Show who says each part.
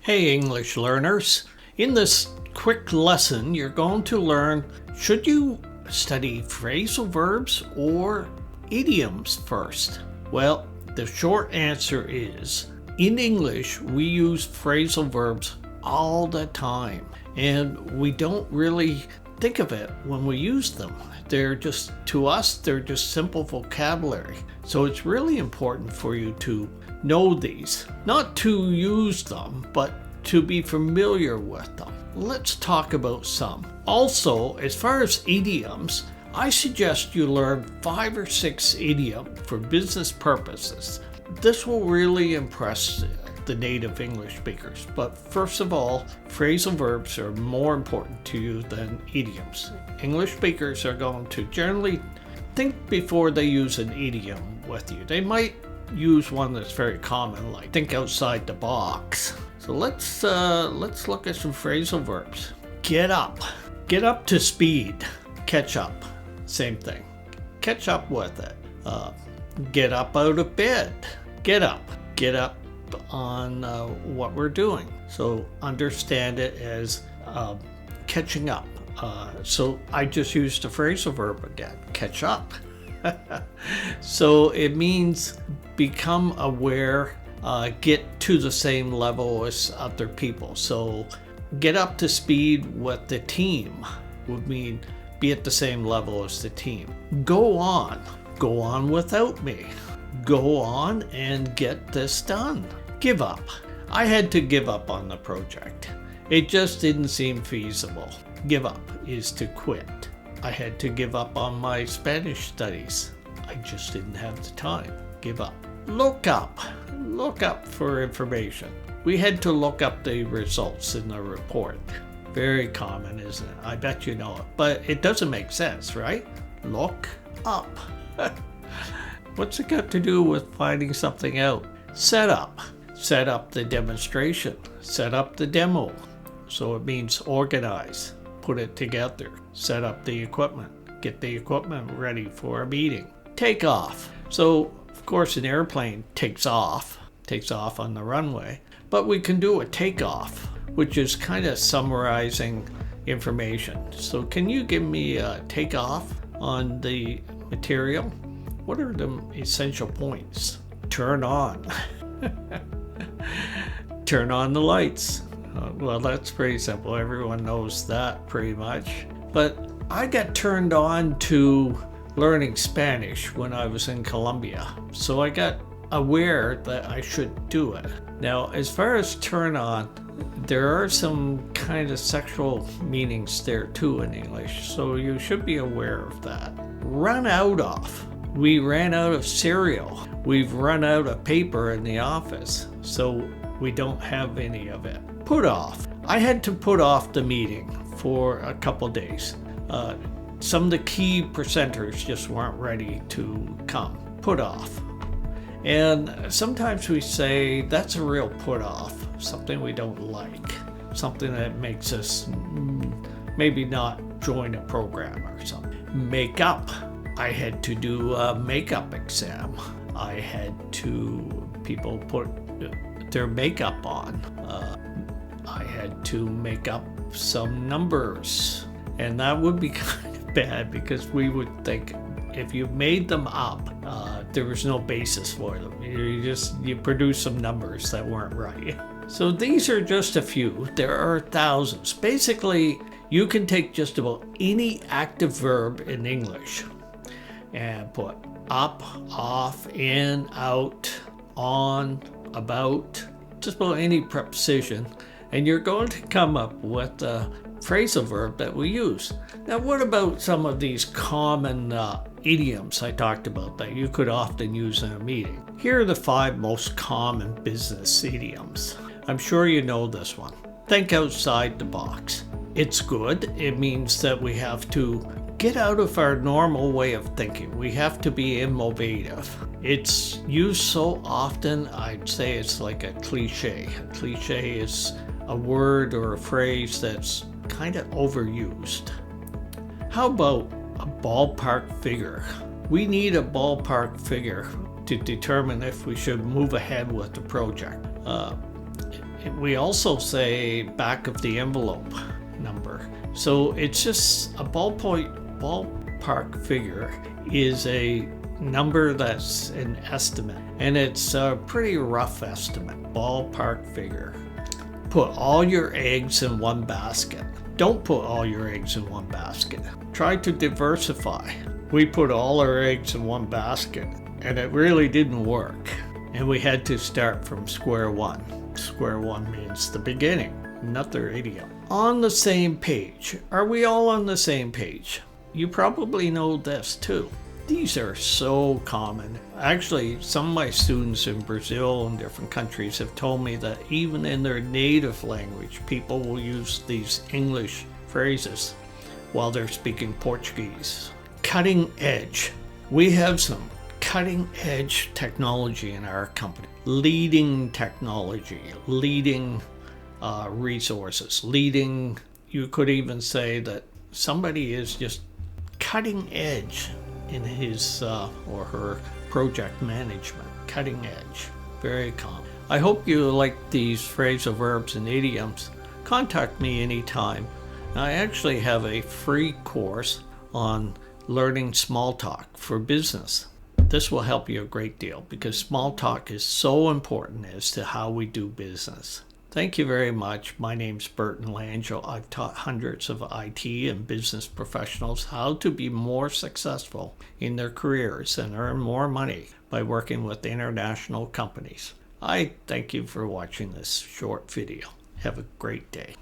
Speaker 1: Hey English learners! In this quick lesson, you're going to learn, should you study phrasal verbs or idioms first? Well, the short answer is, in English, we use phrasal verbs all the time, and we don't really think of it when we use them. To us, they're just simple vocabulary. So it's really important for you to know these, not to use them, but to be familiar with them. Let's talk about some. Also, as far as idioms, I suggest you learn 5 or 6 idioms for business purposes. This will really impress the native English speakers. But first of all, phrasal verbs are more important to you than idioms. English speakers are going to generally think before they use an idiom with you. They might use one that's very common, like think outside the box. So let's look at some phrasal verbs. Get up to speed. Catch up, same thing. Catch up with it. Get up out of bed. Get up on what we're doing. So understand it as catching up. So I just used the phrasal verb again, catch up. So it means become aware, get to the same level as other people. So get up to speed with the team would mean be at the same level as the team. Go on without me. Go on and get this done. Give up. I had to give up on the project. It just didn't seem feasible. Give up is to quit. I had to give up on my Spanish studies. I just didn't have the time. Give up. Look up for information. We had to look up the results in the report. Very common, isn't it? I bet you know it, but it doesn't make sense, right? Look up. What's it got to do with finding something out? Set up the demonstration. Set up the demo. So it means organize, put it together, set up the equipment, get the equipment ready for a meeting. Take off. So of course an airplane takes off on the runway, but we can do a takeoff, which is kind of summarizing information. So can you give me a takeoff on the material? What are the essential points? Turn on. Turn on the lights. Well, that's pretty simple. Everyone knows that pretty much. But I got turned on to learning Spanish when I was in Colombia. So I got aware that I should do it. Now, as far as turn on, there are some kind of sexual meanings there too in English. So you should be aware of that. Run out of. We ran out of cereal. We've run out of paper in the office, so we don't have any of it. Put off. I had to put off the meeting for a couple days. Some of the key presenters just weren't ready to come. Put off. And sometimes we say that's a real put off, something we don't like, something that makes us maybe not join a program or something. Make up. I had to do a makeup exam. People put their makeup on. I had to make up some numbers. And that would be kind of bad because we would think if you made them up, there was no basis for them. You produce some numbers that weren't right. So these are just a few. There are thousands. Basically, you can take just about any active verb in English and put up, off, in, out, on, about, just about any preposition, and you're going to come up with a phrasal verb that we use. Now, what about some of these common idioms I talked about that you could often use in a meeting? Here are the 5 most common business idioms. I'm sure you know this one. Think outside the box. It's good. It means that we have to get out of our normal way of thinking. We have to be innovative. It's used so often, I'd say it's like a cliche. A cliche is a word or a phrase that's kind of overused. How about a ballpark figure? We need a ballpark figure to determine if we should move ahead with the project. We also say back of the envelope number. So it's just a ballpark figure is a number that's an estimate, and it's a pretty rough estimate. Ballpark figure. Put all your eggs in one basket. Don't put all your eggs in one basket. Try to diversify. We put all our eggs in one basket, and it really didn't work. And we had to start from square one. Square one means the beginning. Another idiom. On the same page. Are we all on the same page? You probably know this too. These are so common. Actually, some of my students in Brazil and different countries have told me that even in their native language, people will use these English phrases while they're speaking Portuguese. Cutting edge. We have some cutting edge technology in our company. Leading technology, leading resources, leading, you could even say that somebody is just cutting edge in his or her project management. Cutting edge. Very common. I hope you like these phrasal verbs and idioms. Contact me anytime. I actually have a free course on learning small talk for business. This will help you a great deal because small talk is so important as to how we do business. Thank you very much. My name's Burton Langell. I've taught hundreds of IT and business professionals how to be more successful in their careers and earn more money by working with international companies. I thank you for watching this short video. Have a great day.